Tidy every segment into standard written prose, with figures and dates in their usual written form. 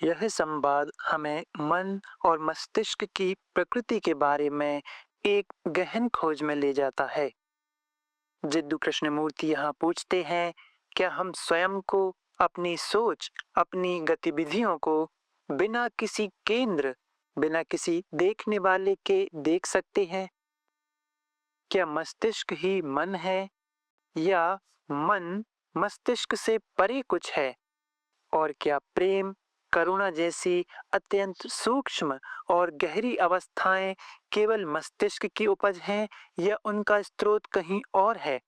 यह संवाद हमें मन और मस्तिष्क की प्रकृति के बारे में एक गहन खोज में ले जाता है। जिद्दू कृष्णमूर्ति यहाँ पूछते हैं, क्या हम स्वयं को, अपनी सोच, अपनी गतिविधियों को बिना किसी केंद्र, बिना किसी देखने वाले के देख सकते हैं? क्या मस्तिष्क ही मन है या मन मस्तिष्क से परे कुछ है? और क्या प्रेम, करुणा जैसी अत्यंत सूक्ष्म और गहरी अवस्थाएं केवल मस्तिष्क की उपज हैं या उनका स्रोत कहीं और है?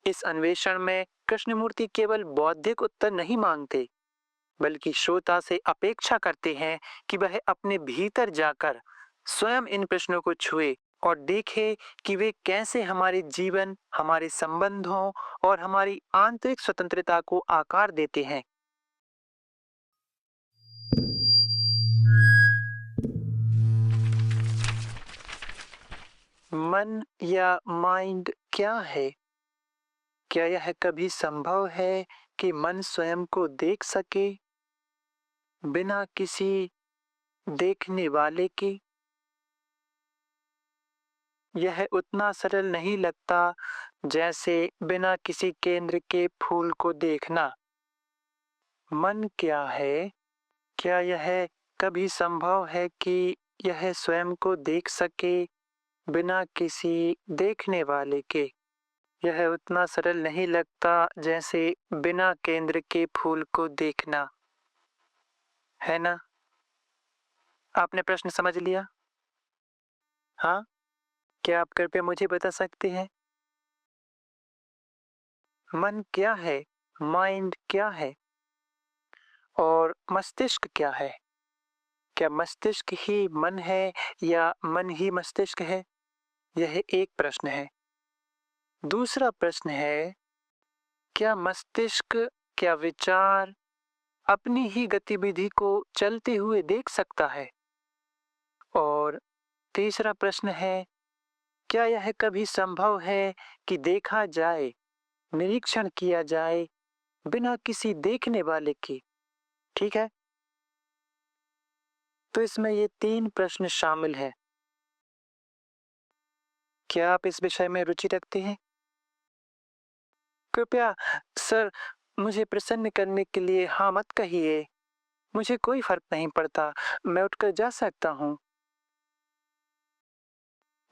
इस अन्वेषण में कृष्णमूर्ति केवल बौद्धिक उत्तर नहीं मांगते, बल्कि श्रोता से अपेक्षा करते हैं कि वह अपने भीतर जाकर स्वयं इन प्रश्नों को छुए और देखे कि वे कैसे हमारे जीवन, हमारे संबंधों और हमारी आंतरिक स्वतंत्रता को आकार देते हैं। मन या माइंड क्या है? क्या यह कभी संभव है कि मन स्वयं को देख सके बिना किसी देखने वाले के? यह उतना सरल नहीं लगता जैसे बिना किसी केंद्र के फूल को देखना। मन क्या है? क्या यह कभी संभव है कि यह स्वयं को देख सके बिना किसी देखने वाले के? यह उतना सरल नहीं लगता जैसे बिना केंद्र के फूल को देखना, है ना? आपने प्रश्न समझ लिया? हाँ? क्या आप कृपया मुझे बता सकते हैं? मन क्या है? माइंड क्या है? और मस्तिष्क क्या है? क्या मस्तिष्क ही मन है या मन ही मस्तिष्क है? यह एक प्रश्न है। दूसरा प्रश्न है, क्या मस्तिष्क, क्या विचार अपनी ही गतिविधि को चलते हुए देख सकता है? और तीसरा प्रश्न है, क्या यह कभी संभव है कि देखा जाए, निरीक्षण किया जाए बिना किसी देखने वाले के? ठीक है? तो इसमें ये 3 प्रश्न शामिल हैं। क्या आप इस विषय में रुचि रखते हैं? कृपया सर, मुझे प्रसन्न करने के लिए हाँ मत कहिए। मुझे कोई फ़र्क नहीं पड़ता, मैं उठकर जा सकता हूँ।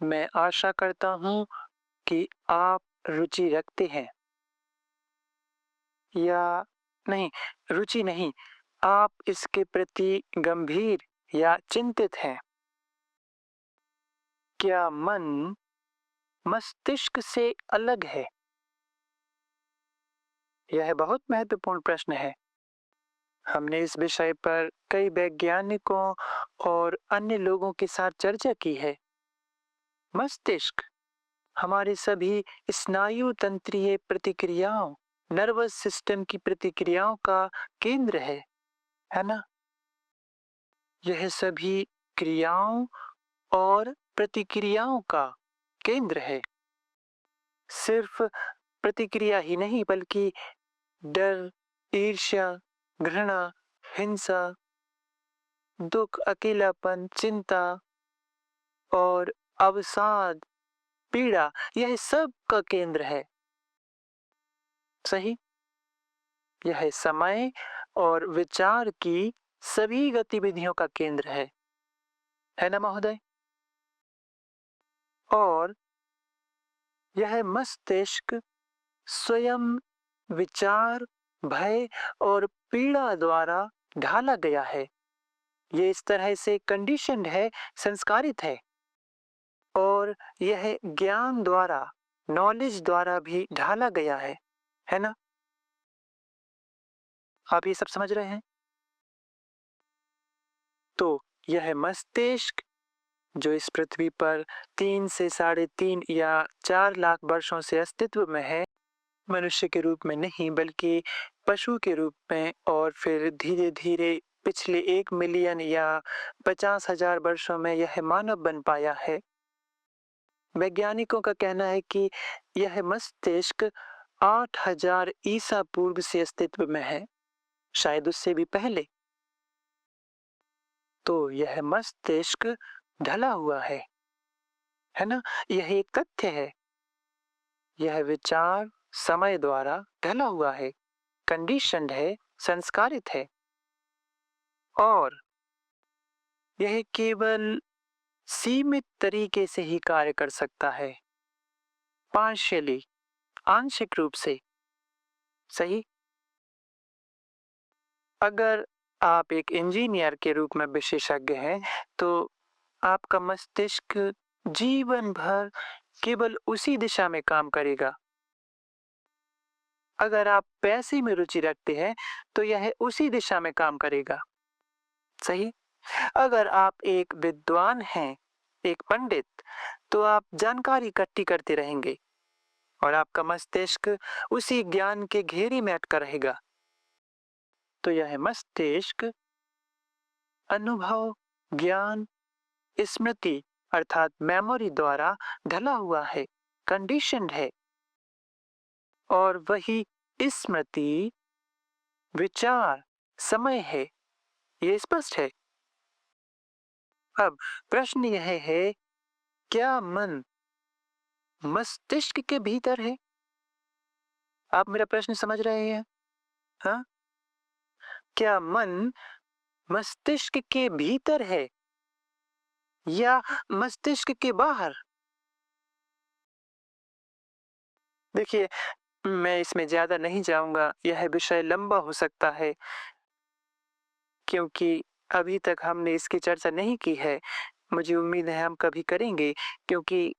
मैं आशा करता हूँ कि आप रुचि रखते हैं। या नहीं, रुचि नहीं, आप इसके प्रति गंभीर या चिंतित हैं। क्या मन मस्तिष्क से अलग है? यह बहुत महत्वपूर्ण प्रश्न है। हमने इस विषय पर कई वैज्ञानिकों और अन्य लोगों के साथ चर्चा की है। मस्तिष्क हमारे सभी स्नायु तंत्रीय प्रतिक्रियाओं, नर्वस सिस्टम की प्रतिक्रियाओं का केंद्र है ना? यह सभी क्रियाओं और प्रतिक्रियाओं का केंद्र है। सिर्फ प्रतिक्रिया ही नहीं, बल्कि डर, ईर्ष्या, घृणा, हिंसा, दुख, अकेलापन, चिंता और अवसाद, पीड़ा, यह सब का केंद्र है। सही? यह समय और विचार की सभी गतिविधियों का केंद्र है ना महोदय? और यह मस्तिष्क स्वयं विचार, भय और पीड़ा द्वारा ढाला गया है। ये इस तरह से कंडीशन्ड है, संस्कारित है। और यह ज्ञान द्वारा, नॉलेज द्वारा भी ढाला गया है ना? आप ये सब समझ रहे हैं? तो यह मस्तिष्क जो इस पृथ्वी पर 3 से 3.5 या 4 लाख वर्षों से अस्तित्व में है, मनुष्य के रूप में नहीं बल्कि पशु के रूप में, और फिर धीरे-धीरे पिछले 1 मिलियन या 50,000 वर्षों में यह मानव बन पाया है। वैज्ञानिकों का कहना है कि यह मस्तिष्क 8,000 ईसा पूर्व से अस्तित्व में है, शायद उससे भी पहले। तो यह मस्तिष्क ढला हुआ है ना? यह एक तथ्य है। यह विचार समय द्वारा ढला हुआ है, कंडीशन्ड है, संस्कारित है और यह केवल सीमित तरीके से ही कार्य कर सकता है, पार्शियली, आंशिक रूप से। सही? अगर आप एक इंजीनियर के रूप में विशेषज्ञ हैं, तो आपका मस्तिष्क जीवन भर केवल उसी दिशा में काम करेगा। अगर आप पैसे में रुचि रखते हैं, तो यह उसी दिशा में काम करेगा। सही? अगर आप एक विद्वान हैं, एक पंडित, तो आप जानकारी इकट्ठी करते रहेंगे और आपका मस्तिष्क उसी ज्ञान के घेरे में अटका रहेगा। तो यह मस्तिष्क अनुभव, ज्ञान, स्मृति अर्थात मेमोरी द्वारा ढला हुआ है, कंडीशन्ड है और वही स्मृति, विचार, समय है। ये स्पष्ट है। अब प्रश्न यह है, क्या मन मस्तिष्क के भीतर है? आप मेरा प्रश्न समझ रहे हैं? हाँ? क्या मन मस्तिष्क के भीतर है या मस्तिष्क के बाहर? देखिए, मैं इसमें ज्यादा नहीं जाऊंगा, यह विषय लंबा हो सकता है क्योंकि अभी तक हमने इसकी चर्चा नहीं की है। मुझे उम्मीद है हम कभी करेंगे क्योंकि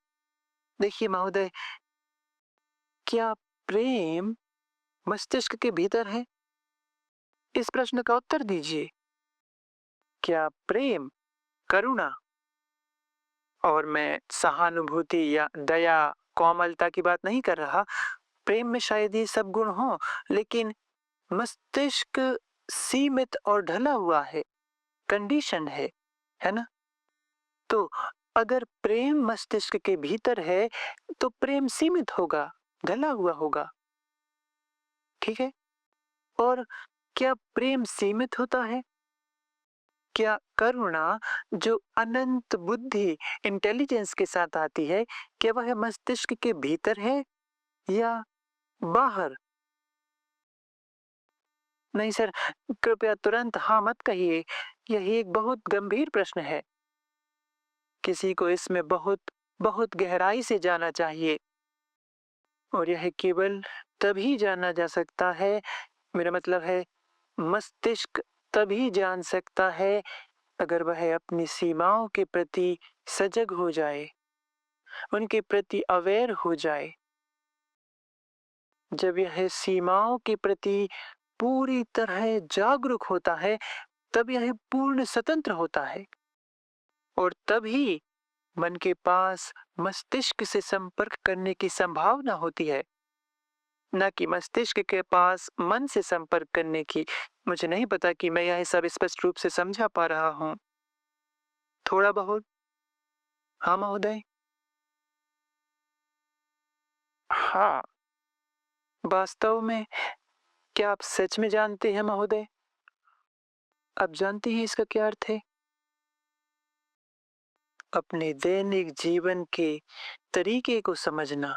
देखिए महोदय, क्या प्रेम मस्तिष्क के भीतर है? इस प्रश्न का उत्तर दीजिए। क्या प्रेम, करुणा और मैं सहानुभूति या दया, कोमलता की बात नहीं कर रहा। प्रेम में शायद ये सब गुण हो, लेकिन मस्तिष्क सीमित और ढला हुआ है, कंडीशन है ना? तो अगर प्रेम मस्तिष्क के भीतर है, तो प्रेम सीमित होगा, ढला हुआ होगा। ठीक है? और क्या प्रेम सीमित होता है? क्या करुणा जो अनंत बुद्धि, इंटेलिजेंस के साथ आती है, क्या वह मस्तिष्क के भीतर है या बाहर? नहीं सर, कृपया तुरंत हाँ मत कहिए। यह एक बहुत गंभीर प्रश्न है। किसी को इसमें बहुत बहुत गहराई से जाना चाहिए और यह केवल तभी जाना जा सकता है, मेरा मतलब है मस्तिष्क तभी जान सकता है अगर वह अपनी सीमाओं के प्रति सजग हो जाए, उनके प्रति अवेयर हो जाए। जब यह सीमाओं के प्रति पूरी तरह जागरूक होता है, तब यह पूर्ण स्वतंत्र होता है और तभी मन के पास मस्तिष्क से संपर्क करने की संभावना होती है, न कि मस्तिष्क के पास मन से संपर्क करने की। मुझे नहीं पता कि मैं यह सब स्पष्ट रूप से समझा पा रहा हूँ। थोड़ा बहुत? हाँ महोदय। हाँ, वास्तव में क्या आप सच में जानते हैं महोदय? आप जानते हैं इसका क्या अर्थ है? अपने दैनिक जीवन के तरीके को समझना,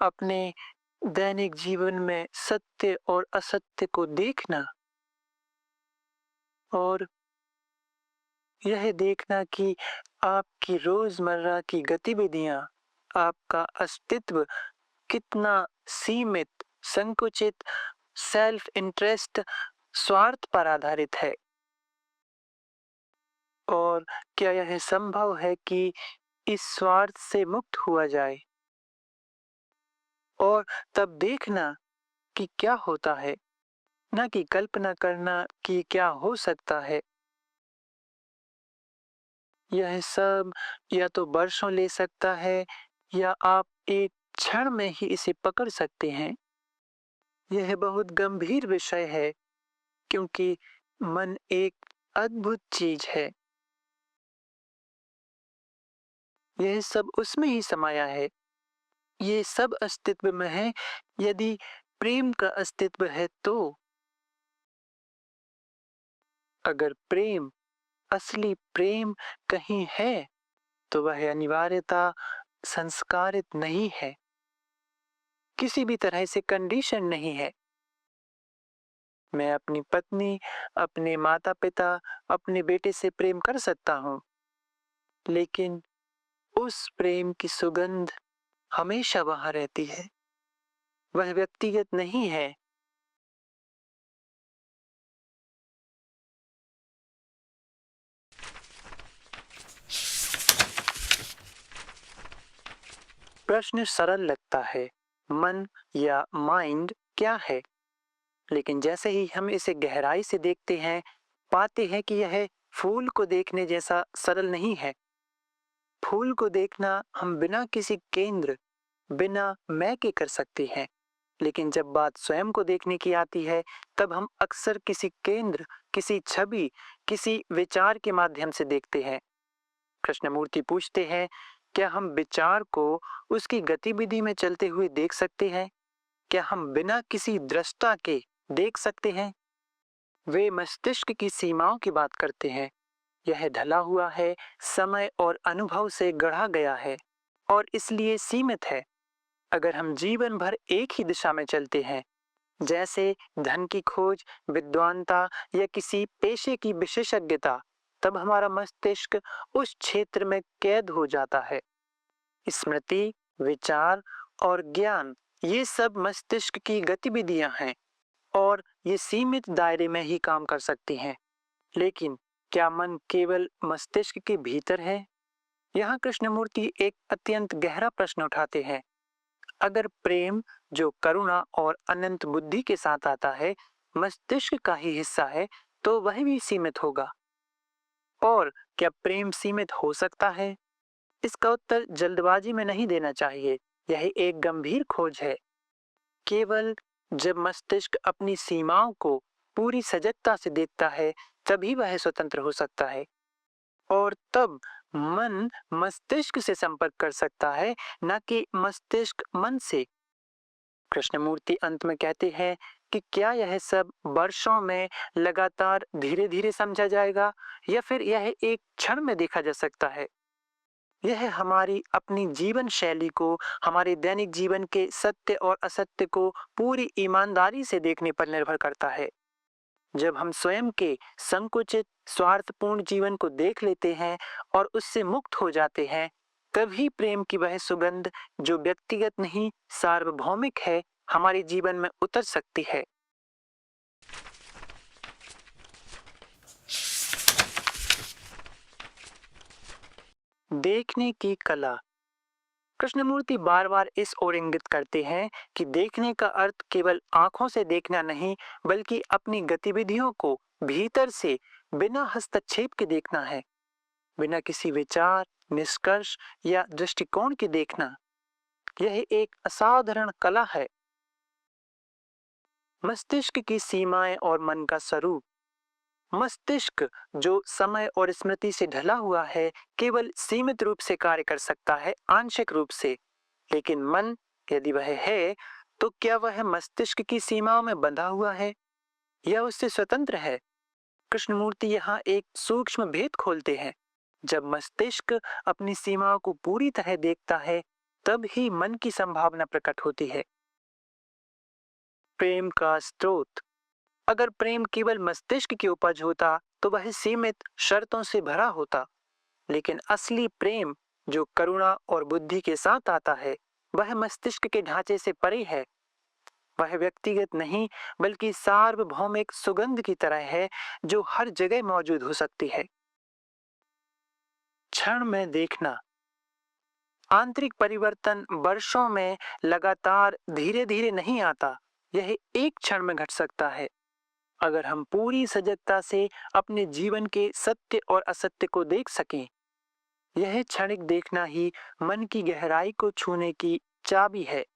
अपने दैनिक जीवन में सत्य और असत्य को देखना और यह देखना कि आपकी रोजमर्रा की गतिविधियां, आपका अस्तित्व कितना सीमित, संकुचित, सेल्फ इंटरेस्ट, स्वार्थ पर आधारित है और क्या यह संभव है कि इस स्वार्थ से मुक्त हुआ जाए और तब देखना कि क्या होता है, न कि कल्पना करना कि क्या हो सकता है। यह सब या तो वर्षों ले सकता है या आप एक क्षण में ही इसे पकड़ सकते हैं। यह बहुत गंभीर विषय है क्योंकि मन एक अद्भुत चीज है। यह सब उसमें ही समाया है। ये सब अस्तित्व में है। यदि प्रेम का अस्तित्व है तो अगर प्रेम, असली प्रेम कहीं है, तो वह अनिवार्यता संस्कारित नहीं है, किसी भी तरह से कंडीशन नहीं है। मैं अपनी पत्नी, अपने माता-पिता, अपने बेटे से प्रेम कर सकता हूँ, लेकिन उस प्रेम की सुगंध हमेशा वहाँ रहती है। वह व्यक्तिगत नहीं है। प्रश्न सरल लगता है, मन या माइंड क्या है? लेकिन जैसे ही हम इसे गहराई से देखते हैं, पाते हैं कि यह फूल को देखने जैसा सरल नहीं है। फूल को देखना हम बिना किसी केंद्र, बिना मैं के कर सकते हैं, लेकिन जब बात स्वयं को देखने की आती है, तब हम अक्सर किसी केंद्र, किसी छवि, किसी विचार के माध्यम से देखते हैं। कृष्णमूर्ति पूछते हैं, क्या हम विचार को उसकी गतिविधि में चलते हुए देख सकते हैं? क्या हम बिना किसी दृष्टा के देख सकते हैं? वे मस्तिष्क की सीमाओं की बात करते हैं। यह ढला हुआ है, समय और अनुभव से गढ़ा गया है और इसलिए सीमित है। अगर हम जीवन भर एक ही दिशा में चलते हैं, जैसे धन की खोज, विद्वानता या किसी पेशे की विशेषज्ञता, तब हमारा मस्तिष्क उस क्षेत्र में कैद हो जाता है। स्मृति, विचार और ज्ञान, ये सब मस्तिष्क की गतिविधियां हैं और ये सीमित दायरे में ही काम कर सकती हैं। लेकिन क्या मन केवल मस्तिष्क के भीतर है? यहाँ कृष्णमूर्ति एक अत्यंत गहरा प्रश्न उठाते हैं। अगर प्रेम, जो करुणा और अनंत बुद्धि के साथ आता है, मस्तिष्क का ही हिस्सा है, तो वह भी सीमित होगा। और क्या प्रेम सीमित हो सकता है? इसका उत्तर जल्दबाजी में नहीं देना चाहिए। यह एक गंभीर खोज है। केवल जब मस्तिष्क अपनी सीमाओं को पूरी सजगता से देखता है, तभी वह स्वतंत्र हो सकता है। और तब मन मस्तिष्क से संपर्क कर सकता है, न कि मस्तिष्क मन से। कृष्णमूर्ति अंत में कहते हैं कि क्या यह सब वर्षों में लगातार धीरे-धीरे समझा जाएगा या फिर यह एक क्षण में देखा जा सकता है? यह हमारी अपनी जीवन शैली को, हमारे दैनिक जीवन के सत्य और असत्य को पूरी ईमानदारी से देखने पर निर्भर करता है। जब हम स्वयं के संकुचित, स्वार्थपूर्ण जीवन को देख लेते हैं और उससे मुक्त हो जाते हैं, तभी प्रेम की वह सुगंध, जो व्यक्तिगत नहीं सार्वभौमिक है, हमारे जीवन में उतर सकती है। देखने की कला। कृष्णमूर्ति बार बार इस ओर इंगित करते हैं कि देखने का अर्थ केवल आंखों से देखना नहीं, बल्कि अपनी गतिविधियों को भीतर से बिना हस्तक्षेप के देखना है, बिना किसी विचार, निष्कर्ष या दृष्टिकोण के देखना। यह एक असाधारण कला है। मस्तिष्क की सीमाएं और मन का स्वरूप। मस्तिष्क, जो समय और स्मृति से ढला हुआ है, केवल सीमित रूप से कार्य कर सकता है, आंशिक रूप से। लेकिन मन, यदि वह है, तो क्या वह मस्तिष्क की सीमाओं में बंधा हुआ है या उससे स्वतंत्र है? कृष्णमूर्ति यहाँ एक सूक्ष्म भेद खोलते हैं। जब मस्तिष्क अपनी सीमाओं को पूरी तरह देखता है, तब ही मन की संभावना प्रकट होती है। प्रेम का स्रोत। अगर प्रेम केवल मस्तिष्क की उपज होता, तो वह सीमित शर्तों से भरा होता। लेकिन असली प्रेम, जो करुणा और बुद्धि के साथ आता है, वह मस्तिष्क के ढांचे से परे है। वह व्यक्तिगत नहीं, बल्कि सार्वभौमिक सुगंध की तरह है, जो हर जगह मौजूद हो सकती है। क्षण में देखना। आंतरिक परिवर्तन वर्षों में लगातार धीरे-धीरे नहीं आता। यह एक क्षण में घट सकता है। अगर हम पूरी सजगता से अपने जीवन के सत्य और असत्य को देख सकें, यह क्षणिक देखना ही मन की गहराई को छूने की चाबी है।